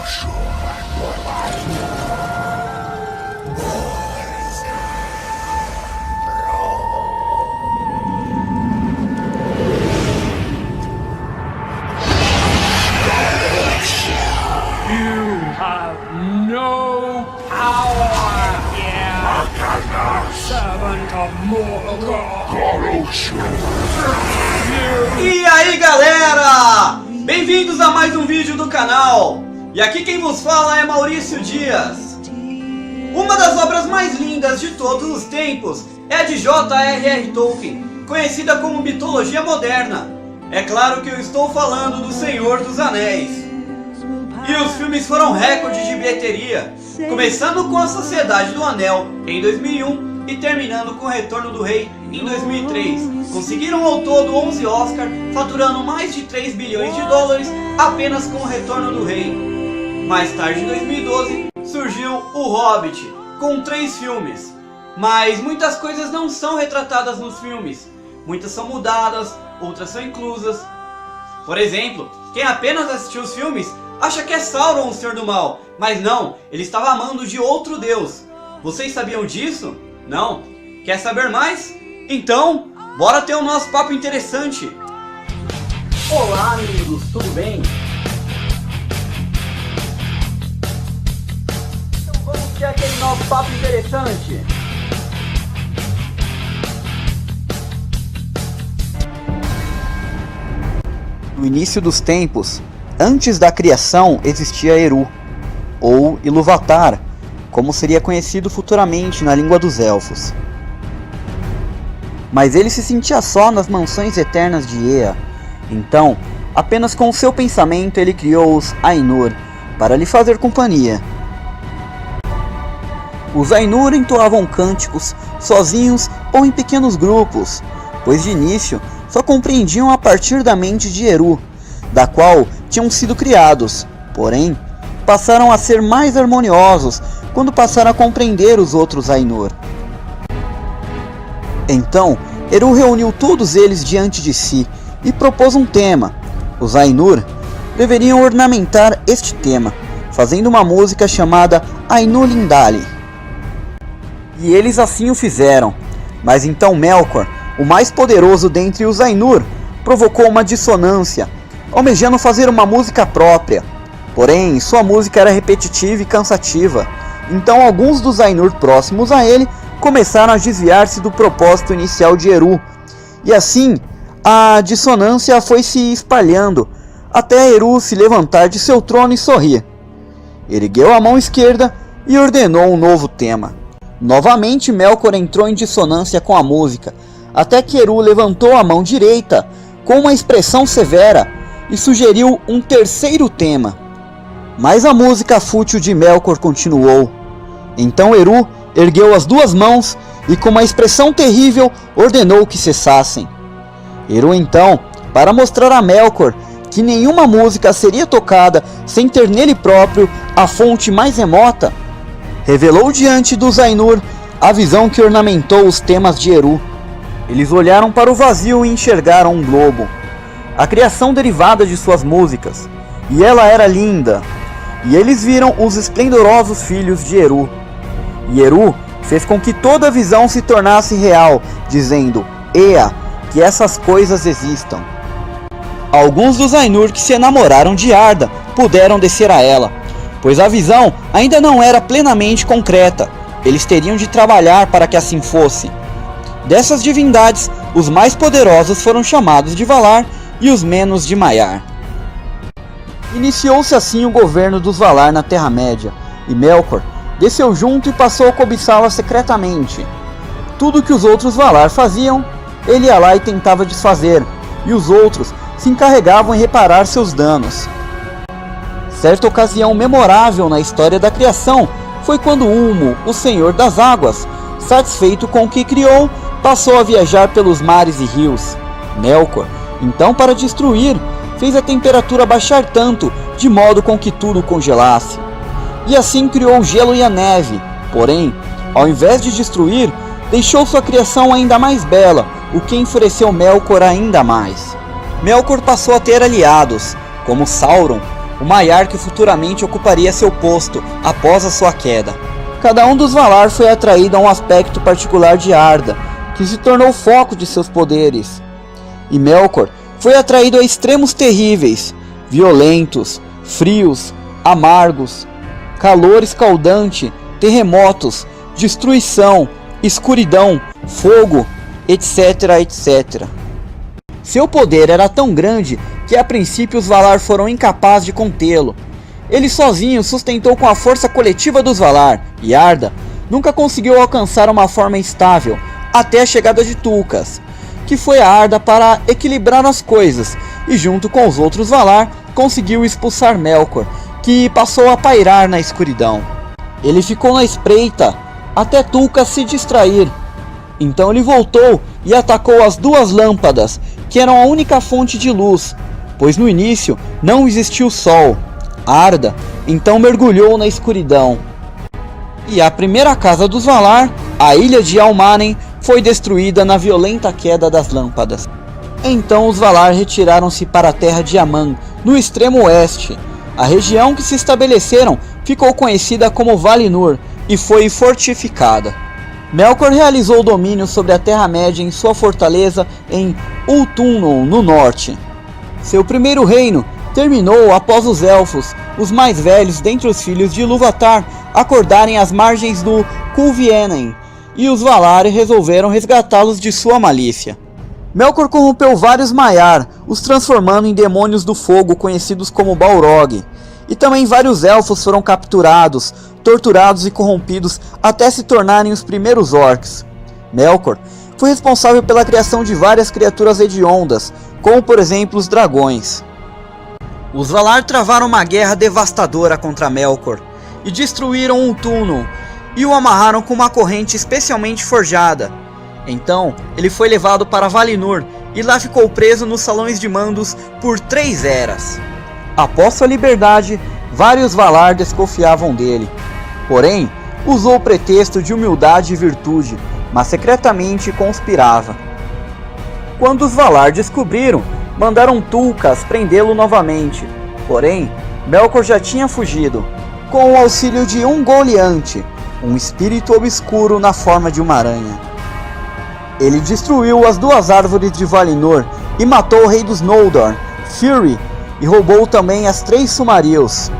No power here, servant of Morgoth. E aí galera, bem-vindos a mais um vídeo do canal. E aqui quem vos fala é Maurício Dias. Uma das obras mais lindas de todos os tempos é a de J.R.R. Tolkien, conhecida como mitologia moderna. É claro que eu estou falando do Senhor dos Anéis. E os filmes foram recordes de bilheteria, começando com A Sociedade do Anel em 2001 e terminando com O Retorno do Rei em 2003. Conseguiram ao todo 11 Oscars, faturando mais de 3 bilhões de dólares apenas com O Retorno do Rei. Mais tarde, em 2012, surgiu O Hobbit, com 3 filmes. Mas muitas coisas não são retratadas nos filmes. Muitas são mudadas, outras são inclusas. Por exemplo, quem apenas assistiu os filmes acha que é Sauron o Senhor do Mal, mas não, ele estava amando de outro deus. Vocês sabiam disso? Não? Quer saber mais? Então, bora ter o nosso papo interessante. Olá amigos, tudo bem? Então vamos ter aquele nosso papo interessante. No início dos tempos, antes da criação, existia Eru, ou Ilúvatar, como seria conhecido futuramente na língua dos elfos. Mas ele se sentia só nas mansões eternas de Ea. Então, apenas com o seu pensamento ele criou os Ainur, para lhe fazer companhia. Os Ainur entoavam cânticos, sozinhos ou em pequenos grupos, pois de início só compreendiam a partir da mente de Eru, da qual tinham sido criados, porém, passaram a ser mais harmoniosos quando passaram a compreender os outros Ainur. Então, Eru reuniu todos eles diante de si e propôs um tema. Os Ainur deveriam ornamentar este tema, fazendo uma música chamada Ainulindale. E eles assim o fizeram, mas então Melkor, o mais poderoso dentre os Ainur, provocou uma dissonância, almejando fazer uma música própria. Porém, sua música era repetitiva e cansativa, então alguns dos Ainur próximos a ele começaram a desviar-se do propósito inicial de Eru, e assim a dissonância foi se espalhando, até Eru se levantar de seu trono e sorrir. Ergueu a mão esquerda e ordenou um novo tema. Novamente Melkor entrou em dissonância com a música, até que Eru levantou a mão direita com uma expressão severa e sugeriu um terceiro tema. Mas a música fútil de Melkor continuou. Então Eru ergueu as duas mãos e com uma expressão terrível ordenou que cessassem. Eru então, para mostrar a Melkor que nenhuma música seria tocada sem ter nele próprio a fonte mais remota, revelou diante dos Ainur a visão que ornamentou os temas de Eru. Eles olharam para o vazio e enxergaram um globo, a criação derivada de suas músicas, e ela era linda. E eles viram os esplendorosos filhos de Eru. E Eru fez com que toda a visão se tornasse real, dizendo: Ea, que essas coisas existam. Alguns dos Ainur que se enamoraram de Arda puderam descer a ela, pois a visão ainda não era plenamente concreta. Eles teriam de trabalhar para que assim fosse. Dessas divindades, os mais poderosos foram chamados de Valar e os menos de Maiar. Iniciou-se assim o governo dos Valar na Terra-média, e Melkor desceu junto e passou a cobiçá-la secretamente. Tudo que os outros Valar faziam, ele ia lá e tentava desfazer, e os outros se encarregavam em reparar seus danos. Certa ocasião memorável na história da criação foi quando Ulmo, o Senhor das Águas, satisfeito com o que criou, passou a viajar pelos mares e rios. Melkor, então, para destruir, fez a temperatura baixar tanto, de modo com que tudo congelasse. E assim criou o gelo e a neve. Porém, ao invés de destruir, deixou sua criação ainda mais bela, o que enfureceu Melkor ainda mais. Melkor passou a ter aliados, como Sauron, o Maiar que futuramente ocuparia seu posto após a sua queda. Cada um dos Valar foi atraído a um aspecto particular de Arda, que se tornou o foco de seus poderes. E Melkor foi atraído a extremos terríveis, violentos, frios, amargos, calor escaldante, terremotos, destruição, escuridão, fogo, etc, etc. Seu poder era tão grande que a princípio os Valar foram incapazes de contê-lo. Ele sozinho sustentou com a força coletiva dos Valar, e Arda nunca conseguiu alcançar uma forma estável até a chegada de Tulkas, que foi a Arda para equilibrar as coisas, e junto com os outros Valar conseguiu expulsar Melkor, que passou a pairar na escuridão. Ele ficou na espreita até Tulkas se distrair. Então ele voltou e atacou as duas lâmpadas, que eram a única fonte de luz, pois no início não existia o sol. Arda então mergulhou na escuridão. E a primeira casa dos Valar, a ilha de Almanen, foi destruída na violenta queda das lâmpadas. Então os Valar retiraram-se para a terra de Aman, no extremo oeste. A região que se estabeleceram ficou conhecida como Valinor e foi fortificada. Melkor realizou o domínio sobre a Terra-média em sua fortaleza em Uthunnon, no norte. Seu primeiro reino terminou após os Elfos, os mais velhos dentre os filhos de Ilúvatar, acordarem às margens do Culvienen, e os Valar resolveram resgatá-los de sua malícia. Melkor corrompeu vários Maiar, os transformando em demônios do fogo conhecidos como Balrog, e também vários elfos foram capturados, torturados e corrompidos até se tornarem os primeiros orcs. Melkor foi responsável pela criação de várias criaturas hediondas, como por exemplo os dragões. Os Valar travaram uma guerra devastadora contra Melkor e destruíram Uthunnon e o amarraram com uma corrente especialmente forjada. Então ele foi levado para Valinor e lá ficou preso nos salões de mandos por 3 eras. Após sua liberdade, vários Valar desconfiavam dele. Porém, usou o pretexto de humildade e virtude, mas secretamente conspirava. Quando os Valar descobriram, mandaram Tulkas prendê-lo novamente. Porém, Melkor já tinha fugido, com o auxílio de Ungoliant, um espírito obscuro na forma de uma aranha. Ele destruiu as 2 árvores de Valinor e matou o rei dos Noldor, Fury, e roubou também as 3 Silmarils,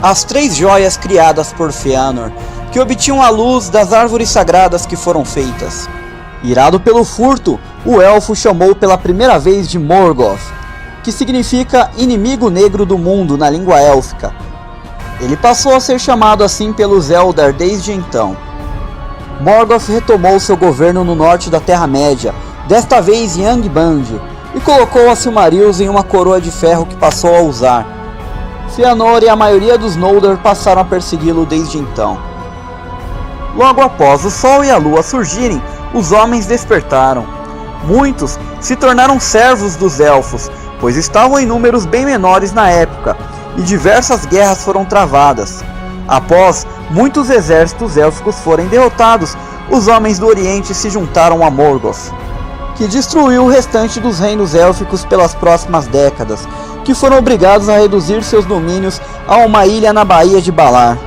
as 3 joias criadas por Fëanor, que obtinham a luz das árvores sagradas que foram feitas. Irado pelo furto, o elfo chamou pela primeira vez de Morgoth, que significa inimigo negro do mundo na língua élfica. Ele passou a ser chamado assim pelos Eldar desde então. Morgoth retomou seu governo no norte da Terra-média, desta vez em Angband, e colocou a Silmarils em uma coroa de ferro que passou a usar. Fëanor e a maioria dos Noldor passaram a persegui-lo desde então. Logo após o Sol e a Lua surgirem, os homens despertaram. Muitos se tornaram servos dos Elfos, pois estavam em números bem menores na época, e diversas guerras foram travadas. Após muitos exércitos élficos forem derrotados, os homens do Oriente se juntaram a Morgoth, que destruiu o restante dos reinos élficos pelas próximas décadas, que foram obrigados a reduzir seus domínios a uma ilha na Baía de Valar.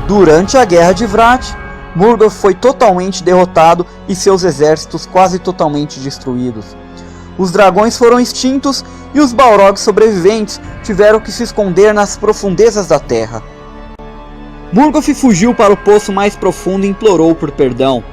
Durante a Guerra de Vrat, Morgoth foi totalmente derrotado e seus exércitos quase totalmente destruídos. Os dragões foram extintos e os Balrog sobreviventes tiveram que se esconder nas profundezas da terra. Morgoth fugiu para o poço mais profundo e implorou por perdão,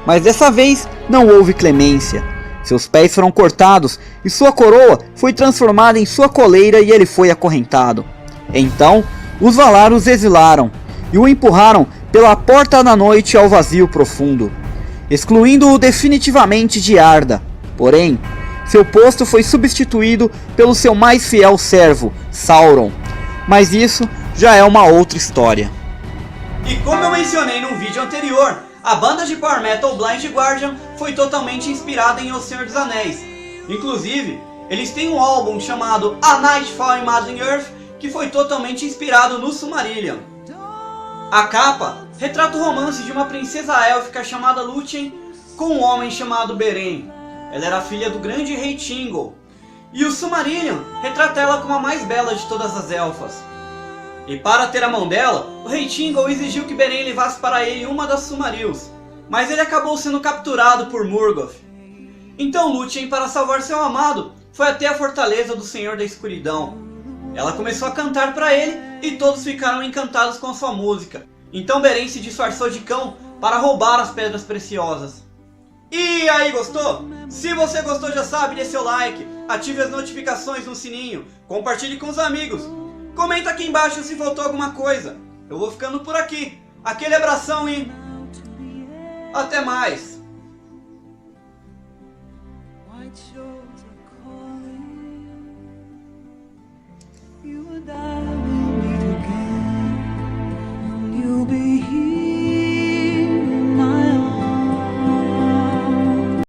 mas dessa vez não houve clemência. Seus pés foram cortados e sua coroa foi transformada em sua coleira e ele foi acorrentado. Então, os Valar os exilaram e o empurraram pela porta da noite ao vazio profundo, excluindo-o definitivamente de Arda. Porém, seu posto foi substituído pelo seu mais fiel servo, Sauron. Mas isso já é uma outra história. E como eu mencionei num vídeo anterior, a banda de power metal Blind Guardian foi totalmente inspirada em O Senhor dos Anéis. Inclusive, eles têm um álbum chamado A Nightfall in Middle-earth, que foi totalmente inspirado no Silmarillion. A capa retrata o romance de uma princesa élfica chamada Lúthien com um homem chamado Beren. Ela era filha do grande rei Thingol. E o Silmarillion retrata ela como a mais bela de todas as elfas. E para ter a mão dela, o rei Thingol exigiu que Beren levasse para ele uma das Silmarils, mas ele acabou sendo capturado por Morgoth. Então Lúthien, para salvar seu amado, foi até a fortaleza do Senhor da Escuridão. Ela começou a cantar para ele e todos ficaram encantados com a sua música. Então Beren se disfarçou de cão para roubar as pedras preciosas. E aí, gostou? Se você gostou, já sabe, dê seu like, ative as notificações no sininho, compartilhe com os amigos. Comenta aqui embaixo se faltou alguma coisa. Eu vou ficando por aqui. Aquele abração e até mais. You would die.